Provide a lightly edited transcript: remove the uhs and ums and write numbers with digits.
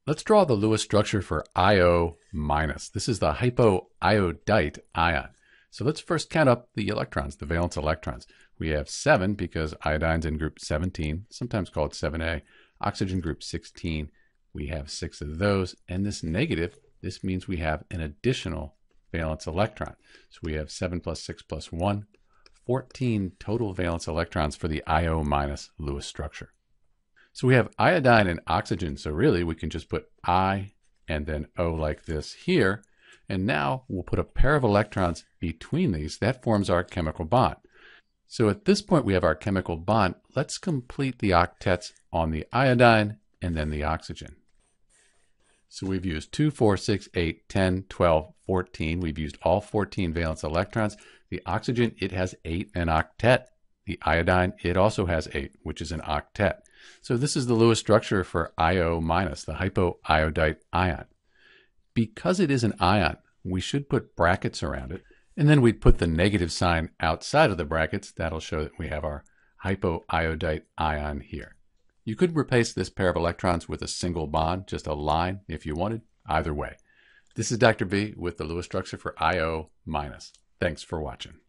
Let's draw the Lewis structure for IO minus. This is the hypoiodite ion. So let's first count up the electrons, the valence electrons. We have 7 because iodine's in group 17, sometimes called 7A. Oxygen group 16, we have 6 of those. And this negative, this means we have an additional valence electron. So we have 7 plus 6 plus 1, 14 total valence electrons for the IO minus Lewis structure. So we have iodine and oxygen, so really we can just put I and then O like this here. And now we'll put a pair of electrons between these. That forms our chemical bond. So at this point we have our chemical bond. Let's complete the octets on the iodine and then the oxygen. So we've used 2, 4, 6, 8, 10, 12, 14. We've used all 14 valence electrons. The oxygen, it has 8, an octet. The iodine, it also has 8, which is an octet. So this is the Lewis structure for IO minus, the hypoiodite ion. Because it is an ion, we should put brackets around it. And then we'd put the negative sign outside of the brackets. That'll show that we have our hypoiodite ion here. You could replace this pair of electrons with a single bond, just a line if you wanted. Either way. This is Dr. B with the Lewis structure for IO minus. Thanks for watching.